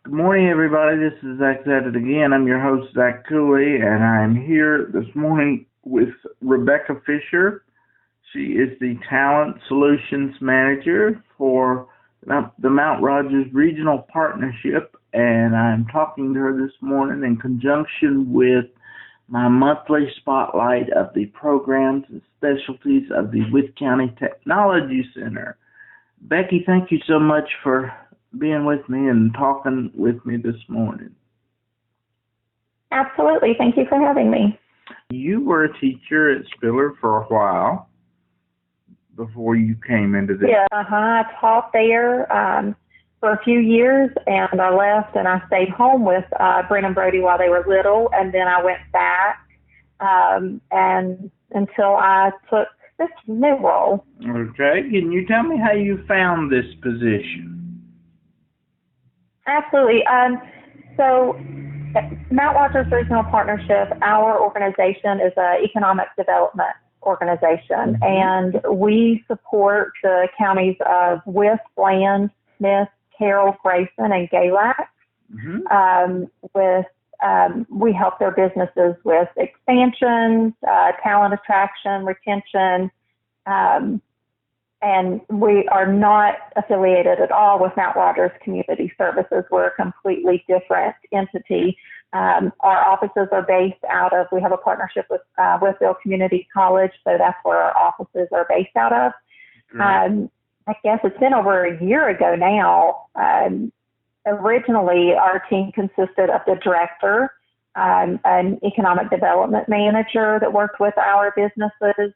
Good morning, everybody. This is Zach Zedit again. I'm your host, Zach Cooley, and I'm here this morning with Rebecca Fisher. She is the Talent Solutions Manager for the Mount Rogers Regional Partnership, and I'm talking to her this morning in conjunction with my monthly spotlight of the programs and specialties of the Wythe County Technology Center. Becky, thank you so much for being with me and talking with me this morning. Absolutely. Thank you for having me. You were a teacher at Spiller for a while before you came into this. Yeah, I taught there for a few years, and I left and I stayed home with Brent and Brody while they were little, and then I went back and until I took this new role. Okay. Can you tell me how you found this position? Absolutely. So Mount Rogers Regional Partnership, our organization is an economic development organization, and we support the counties of Wythe, Bland, Smith, Carroll, Grayson, and Galax. We help their businesses with expansion, talent attraction, retention, and we are not affiliated at all with Mount Rogers Community Services. We're a completely different entity. Our offices are based out of, we have a partnership with Wytheville Community College, so that's where our offices are based out of. I guess it's been over a year ago now. Originally, our team consisted of the director, an economic development manager that worked with our businesses,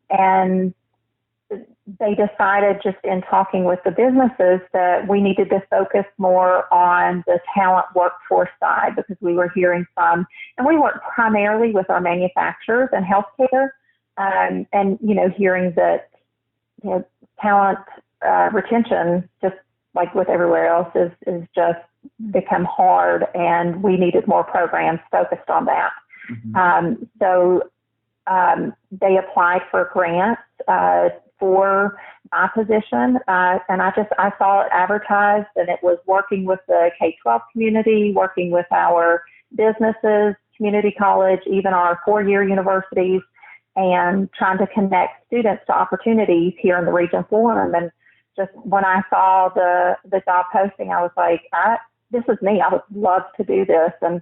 and they decided just in talking with the businesses that we needed to focus more on the talent workforce side, because we were hearing from, and we work primarily with our manufacturers and healthcare, and hearing that talent retention, just like with everywhere else, is just become hard, and we needed more programs focused on that. So they applied for grants for my position, and I saw it advertised, and it was working with the K-12 community, working with our businesses, community college, even our four-year universities, and trying to connect students to opportunities here in the region for them. And just when I saw the job posting, I was like, this is me. I would love to do this, and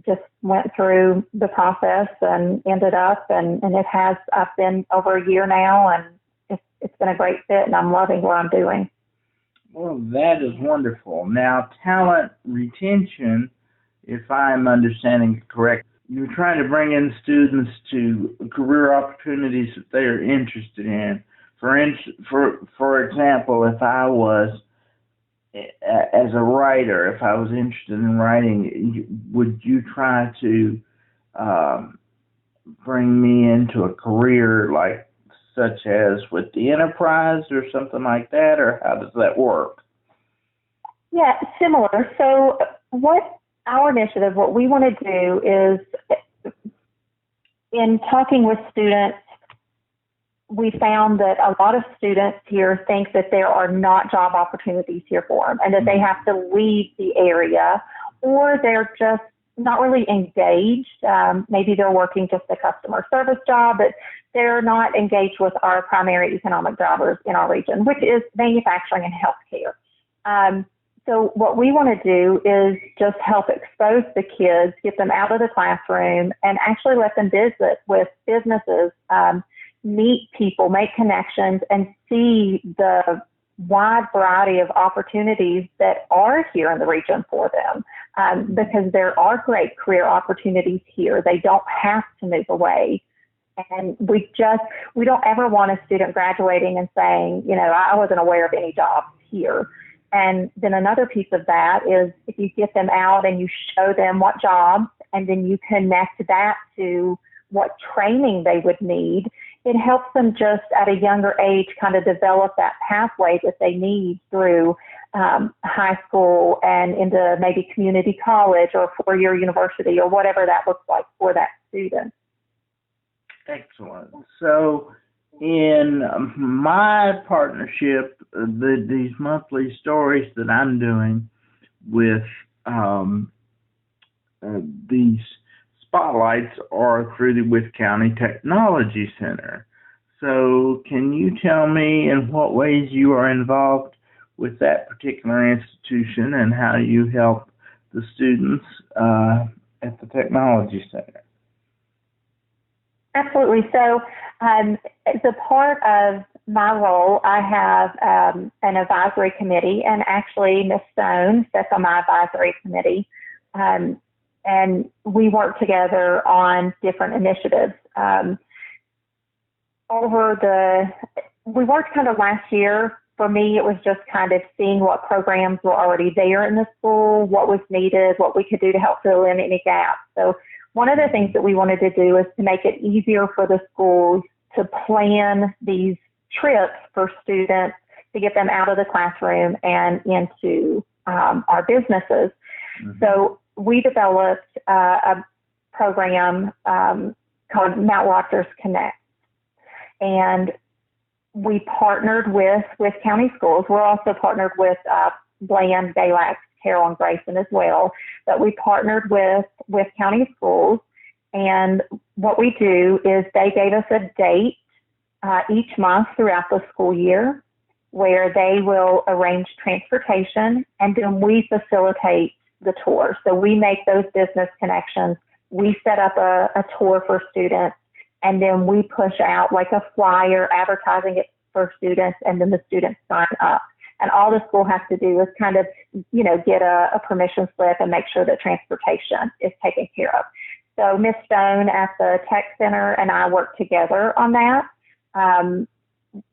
just went through the process and ended up, and I've been over a year now, and it's been a great fit, and I'm loving what I'm doing. Well, that is wonderful. Now, talent retention, if I'm understanding it correct, you're trying to bring in students to career opportunities that they are interested in. For example, if I was, as a writer, if I was interested in writing, would you try to bring me into a career like such as with the enterprise or something like that, or how does that work? Yeah, similar. So what we want to do is, in talking with students, we found that a lot of students here think that there are not job opportunities here for them, and that they have to leave the area, or they're just not really engaged. Maybe they're working just a customer service job, but they're not engaged with our primary economic drivers in our region, which is manufacturing and healthcare. So what we want to do is just help expose the kids, get them out of the classroom, and actually let them visit with businesses, meet people, make connections, and see the wide variety of opportunities that are here in the region for them, because there are great career opportunities here. They don't have to move away. And we don't ever want a student graduating and saying, I wasn't aware of any jobs here. And then another piece of that is if you get them out and you show them what jobs, and then you connect that to what training they would need, it helps them just at a younger age kind of develop that pathway that they need through high school and into maybe community college or four-year university or whatever that looks like for that student. Excellent. So in my partnership, these monthly stories that I'm doing, with these spotlights are through the Wythe County Technology Center. So can you tell me in what ways you are involved with that particular institution and how you help the students at the Technology Center? Absolutely. So as a part of my role, I have an advisory committee, and actually Ms. Stone sits on my advisory committee, and we work together on different initiatives. We worked kind of last year. For me, it was just kind of seeing what programs were already there in the school, what was needed, what we could do to help fill in any gaps. So one of the things that we wanted to do is to make it easier for the schools to plan these trips for students to get them out of the classroom and into our businesses. Mm-hmm. So we developed a program called Mount Rogers Connect. And we partnered with County Schools. We're also partnered with Bland, Galax, Carroll, and Grayson as well. But we partnered with County Schools. And what we do is they gave us a date each month throughout the school year where they will arrange transportation, and then we facilitate the tour. So we make those business connections. We set up a tour for students, and then we push out like a flyer advertising it for students, and then the students sign up. And all the school has to do is kind of, get a permission slip and make sure that transportation is taken care of. So Ms. Stone at the Tech Center and I work together on that.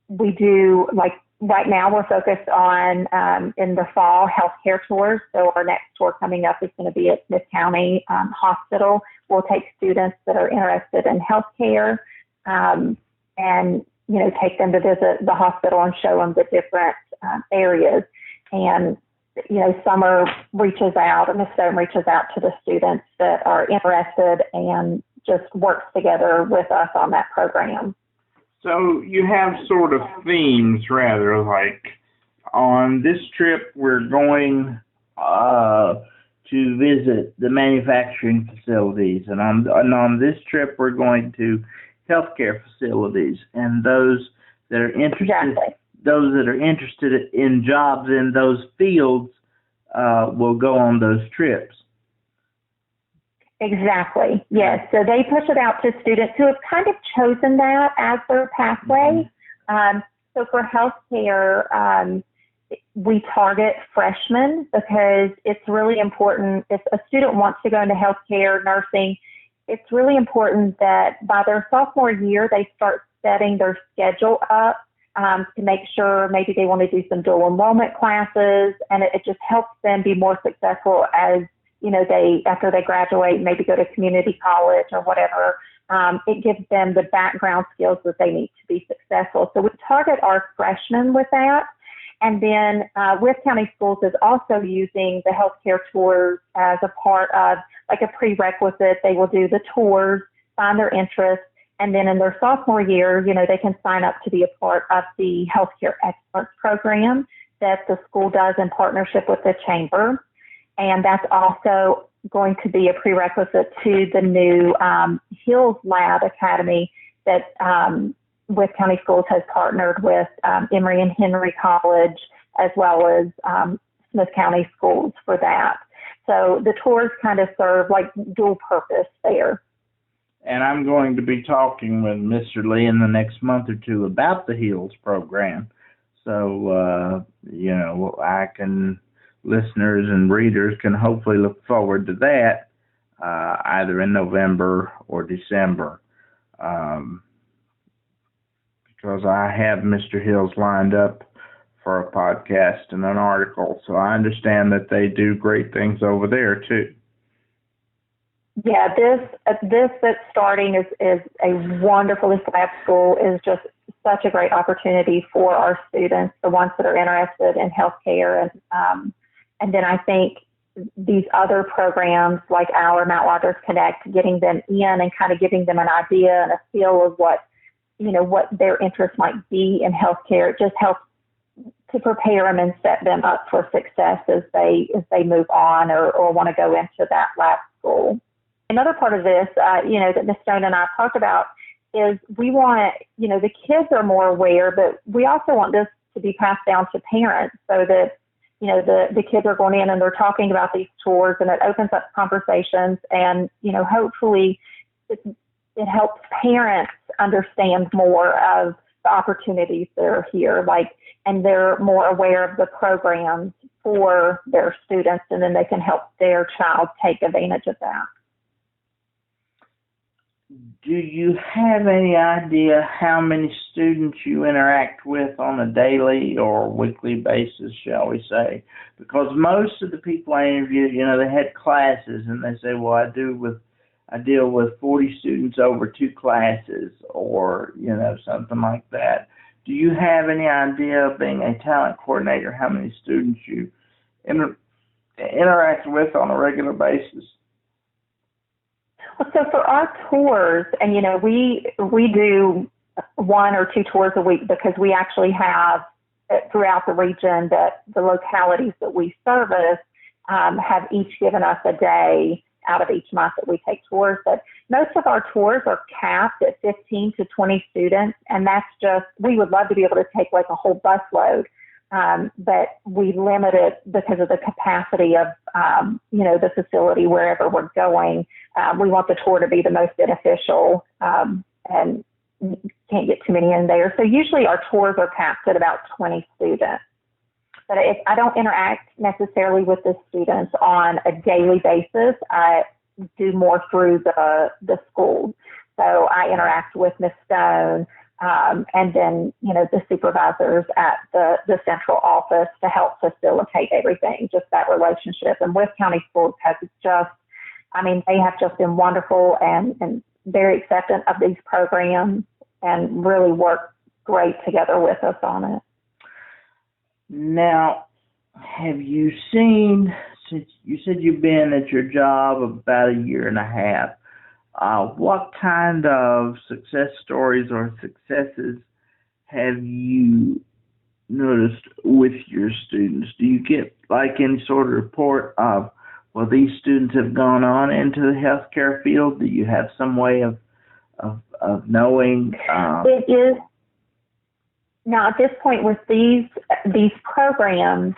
We do, like right now we're focused on, in the fall, healthcare tours. So our next tour coming up is going to be at Wythe County Hospital. We'll take students that are interested in healthcare and, take them to visit the hospital and show them the different areas. And, Summer reaches out, and Ms. Stone reaches out to the students that are interested and just works together with us on that program. So you have sort of themes, rather, like on this trip we're going to visit the manufacturing facilities, and on this trip we're going to healthcare facilities, and those that are interested, exactly. Those that are interested in jobs in those fields will go on those trips. Exactly. Yes. So they push it out to students who have kind of chosen that as their pathway. Mm-hmm. So for healthcare, we target freshmen because it's really important. If a student wants to go into healthcare, nursing, it's really important that by their sophomore year, they start setting their schedule up to make sure maybe they want to do some dual enrollment classes, and it just helps them be more successful as after they graduate, maybe go to community college or whatever. It gives them the background skills that they need to be successful. So we target our freshmen with that. And then Wythe County Schools is also using the healthcare tours as a part of like a prerequisite. They will do the tours, find their interest, and then in their sophomore year, they can sign up to be a part of the Healthcare Excellence Program that the school does in partnership with the chamber. And that's also going to be a prerequisite to the new Hills Lab Academy that Wythe County Schools has partnered with Emory and Henry College, as well as Smith County Schools for that. So the tours kind of serve like dual purpose there. And I'm going to be talking with Mr. Lee in the next month or two about the Hills program. So, listeners and readers can hopefully look forward to that either in November or December, because I have Mr. Hills lined up for a podcast and an article. So I understand that they do great things over there too. Yeah, this that's starting is a wonderful. This lab school is just such a great opportunity for our students, the ones that are interested in healthcare, and then I think these other programs like our Mount Rogers Connect, getting them in and kind of giving them an idea and a feel of what their interest might be in healthcare. It just helps to prepare them and set them up for success as they move on or want to go into that lab school. Another part of this, that Ms. Stone and I talked about is we want, the kids are more aware, but we also want this to be passed down to parents so that, the kids are going in and they're talking about these tours, and it opens up conversations, and, hopefully it helps parents understand more of the opportunities that are here, and they're more aware of the programs for their students, and then they can help their child take advantage of that. Do you have any idea how many students you interact with on a daily or weekly basis, shall we say? Because most of the people I interviewed, they had classes, and they say, well, I deal with 40 students over 2 classes, or, something like that. Do you have any idea, being a talent coordinator, how many students you interact with on a regular basis? So for our tours, and we do 1 or 2 tours a week, because we actually have throughout the region that the localities that we service have each given us a day out of each month that we take tours. But most of our tours are capped at 15 to 20 students, and that's just, we would love to be able to take like a whole busload. But we limit it because of the capacity of, the facility wherever we're going. We want the tour to be the most beneficial, and can't get too many in there. So usually our tours are capped at about 20 students. But I don't interact necessarily with the students on a daily basis. I do more through the school. So I interact with Ms. Stone, and then, the supervisors at the central office to help facilitate everything, just that relationship. And Wythe County Schools has they have just been wonderful and very accepting of these programs and really work great together with us on it. Now, have you seen, since you said you've been at your job about a year and a half, what kind of success stories or successes have you noticed with your students? Do you get any sort of report of, well, these students have gone on into the healthcare field? Do you have some way of knowing? It is. Now, at this point, with these programs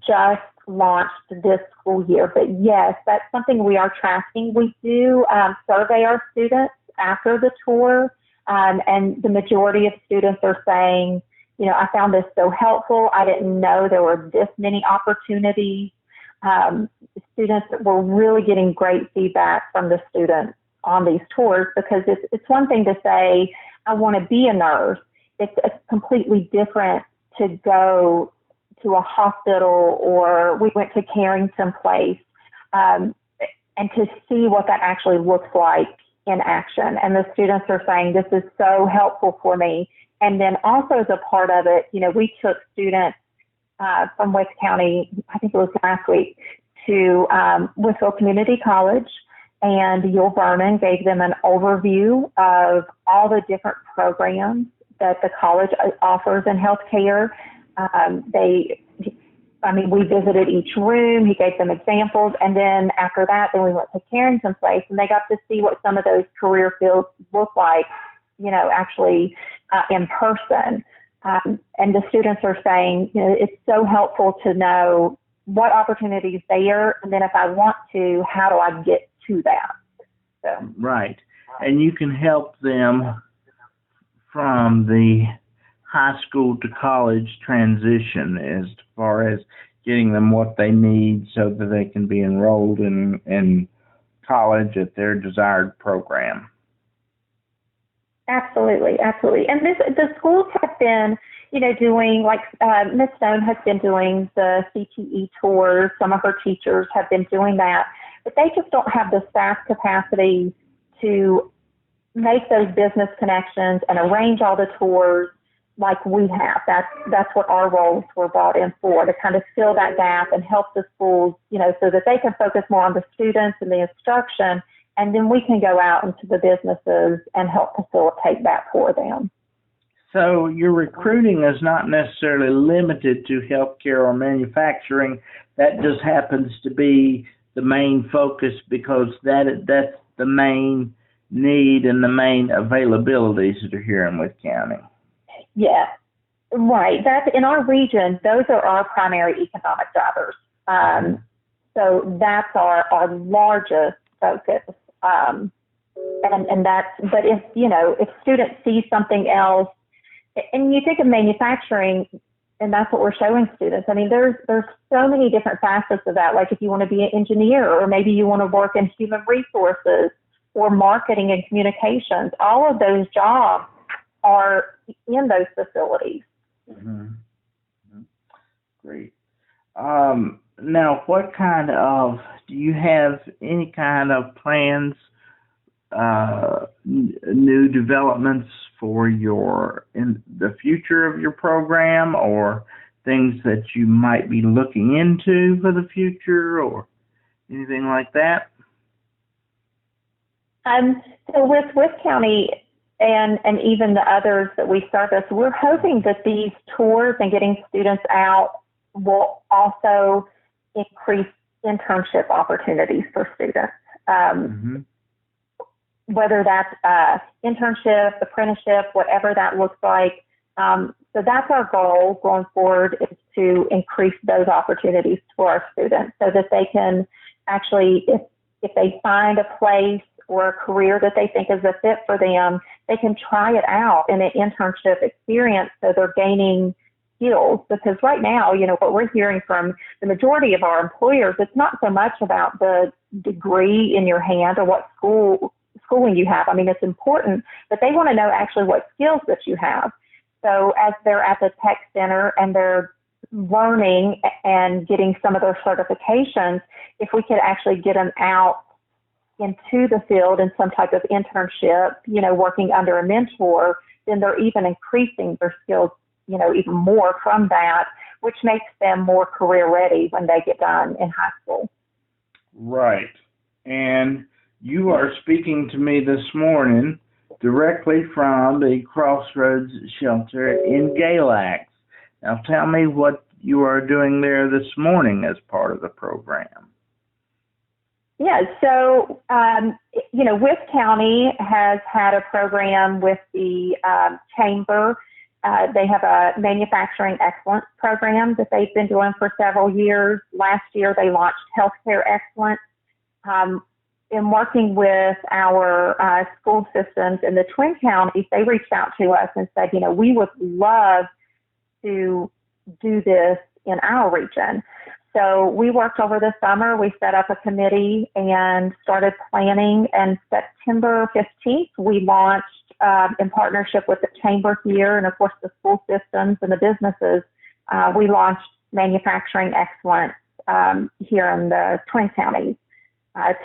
just launched this school year, but yes, that's something we are tracking. We do survey our students after the tour, and the majority of students are saying, I found this so helpful. I didn't know there were this many opportunities. Students were really getting great feedback from the students on these tours, because it's one thing to say, I want to be a nurse. It's completely different to go to a hospital, or we went to Carrington Place, and to see what that actually looks like in action. And the students are saying, this is so helpful for me. And then also as a part of it, we took students from Wythe County, I think it was last week, to Wytheville Community College, and Yul Berman gave them an overview of all the different programs that the college offers in healthcare. We visited each room. He gave them examples. And then after that, we went to Carrington Place, and they got to see what some of those career fields look like, actually in person. And the students are saying, it's so helpful to know what opportunities there, and then if I want to, how do I get to that? So. Right. And you can help them from the high school to college transition as far as getting them what they need so that they can be enrolled in college at their desired program. Absolutely, absolutely. And the schools have been, doing, like Ms. Stone has been doing the CTE tours. Some of her teachers have been doing that, but they just don't have the staff capacity to make those business connections and arrange all the tours like we have. That's what our roles were brought in for, to kind of fill that gap and help the schools, so that they can focus more on the students and the instruction, and then we can go out into the businesses and help facilitate that for them. So your recruiting is not necessarily limited to healthcare or manufacturing. That just happens to be the main focus because that's the main need and the main availabilities that are here in Wythe County. Yeah, right. That's in our region. Those are our primary economic drivers. So that's our largest focus. And that's, but if students see something else, and you think of manufacturing, and that's what we're showing students. I mean, there's so many different facets of that. Like if you want to be an engineer, or maybe you want to work in human resources or marketing and communications, all of those jobs are in those facilities. Mm-hmm. Great. Now, do you have any kind of plans, new developments for in the future of your program, or things that you might be looking into for the future, or anything like that? So with Wythe County and even the others that we service, we're hoping that these tours and getting students out will also increase internship opportunities for students. Whether that's internship, apprenticeship, whatever that looks like. So that's our goal going forward, is to increase those opportunities for our students so that they can actually, if they find a place or a career that they think is a fit for them, they can try it out in an internship experience so they're gaining skills. Because right now, what we're hearing from the majority of our employers, it's not so much about the degree in your hand or what schooling you have. I mean, it's important, but they want to know actually what skills that you have. So as they're at the tech center and they're learning and getting some of those certifications, if we could actually get them out into the field in some type of internship, working under a mentor, then they're even increasing their skills, even more from that, which makes them more career ready when they get done in high school. Right. And you are speaking to me this morning directly from the Crossroads Shelter in Galax. Now tell me what you are doing there this morning as part of the program. Yeah, so, Wythe County has had a program with the Chamber. They have a manufacturing excellence program that they've been doing for several years. Last year, they launched healthcare excellence. In working with our school systems in the Twin Counties, they reached out to us and said, we would love to do this in our region. So we worked over the summer. We set up a committee and started planning. And September 15th, we launched in partnership with the Chamber here and, of course, the school systems and the businesses. We launched manufacturing excellence here in the Twin Counties.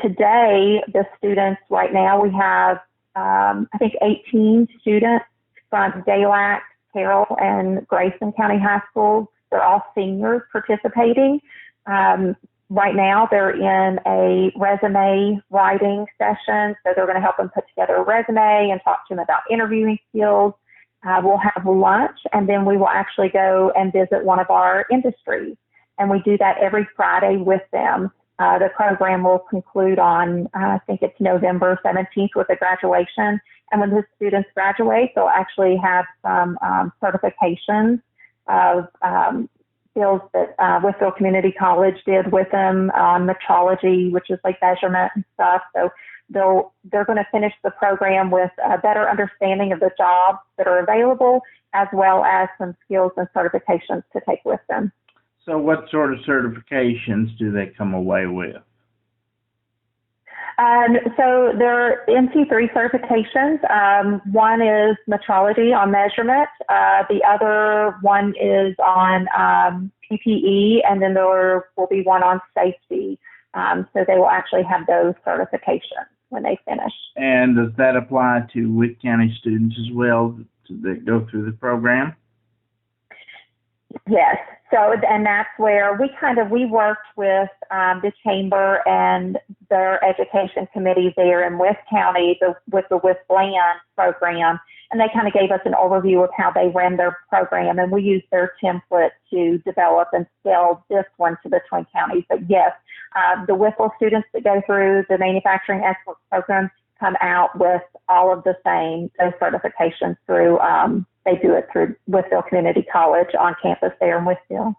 Today, the students right now, we have, I think, 18 students from Galax, Carroll, and Grayson County High Schools. They're all seniors participating. Right now, they're in a resume writing session, so they're going to help them put together a resume and talk to them about interviewing skills. We'll have lunch, and then we will actually go and visit one of our industries, and we do that every Friday with them. The program will conclude on, I think it's November 17th with a graduation. And when the students graduate, they'll actually have some certifications of skills that Wytheville Community College did with them on metrology, which is like measurement and stuff. So they're going to finish the program with a better understanding of the jobs that are available, as well as some skills and certifications to take with them. So what sort of certifications do they come away with? So there are NC3 certifications. One is metrology on measurement. The other one is on PPE, and then there will be one on safety. So they will actually have those certifications when they finish. And does that apply to Wythe County students as well that go through the program? Yes. So, and that's where we worked with the Chamber and their education committee there in Wythe County with the Wythe Land program. and they kind of gave us an overview of how they ran their program, and we used their template to develop and scale this one to the Twin Counties. But yes, the Whitfield students that go through the Manufacturing Excellence Program come out with all of the same, those certifications through, they do it through Whitfield Community College on campus there in Whitfield.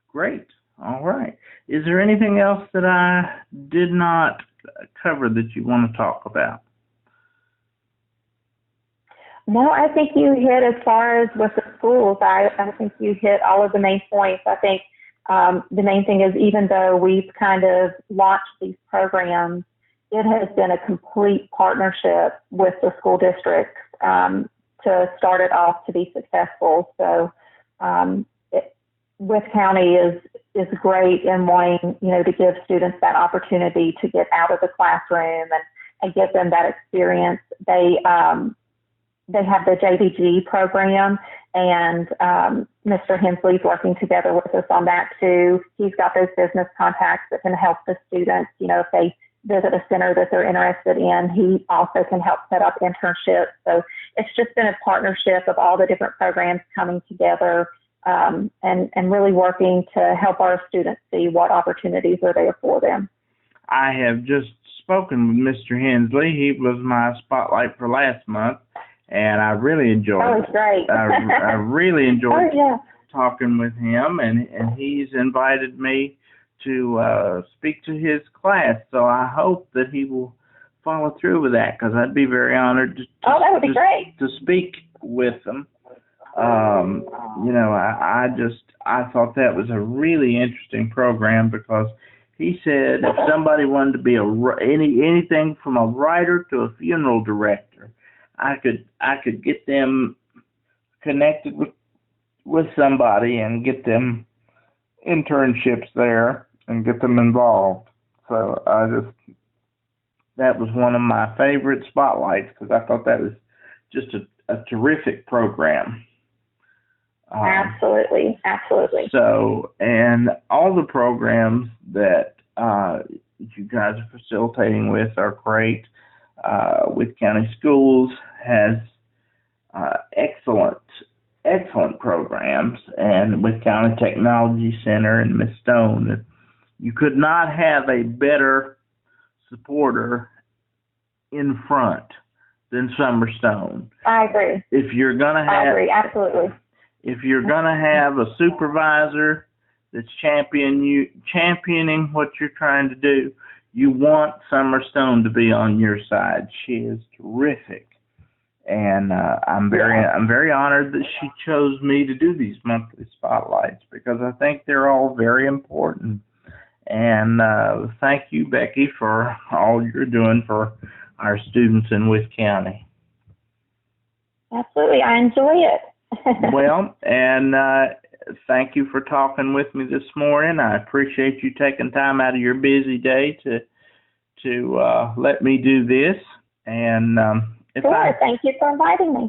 Great. All right. Is there anything else that I did not cover that you want to talk about? No, I think you hit, as far as with the schools, I think you hit all of the main points. I think the main thing is, even though we've kind of launched these programs, it has been a complete partnership with the school districts to start it off to be successful. So Wythe County is great in wanting, to give students that opportunity to get out of the classroom and give them that experience. They have the JVG program, and Mr. Hensley's working together with us on that too. He's got those business contacts that can help the students, if they visit a center that they're interested in. He also can help set up internships. So it's just been a partnership of all the different programs coming together, and really working to help our students see what opportunities are there for them. I have just spoken with Mr. Hensley. He was my spotlight for last month, and I really enjoyed it. Oh, it's great. I really enjoyed talking with him, and he's invited me to speak to his class. So I hope that he will follow through with that, because I'd be very honored that would be great. to speak with them. I thought that was a really interesting program, because he said if somebody wanted to be anything from a writer to a funeral director, I could get them connected with somebody and get them internships there and get them involved. So that was one of my favorite spotlights, because I thought that was just a terrific program. Absolutely. So, and all the programs that you guys are facilitating with are great. Wythe County Schools has excellent programs, and Wythe County Technology Center and Miss Stone. You could not have a better supporter in front than Summer Stone. I agree. If you're gonna have, I agree, absolutely. If you're gonna have a supervisor that's championing what you're trying to do, you want Summer Stone to be on your side. She is terrific, and I'm very honored that she chose me to do these monthly spotlights, because I think they're all very important. And thank you, Becky, for all you're doing for our students in Wythe County. Absolutely, I enjoy it. Well, and thank you for talking with me this morning. I appreciate you taking time out of your busy day to let me do this. And Sure, thank you for inviting me.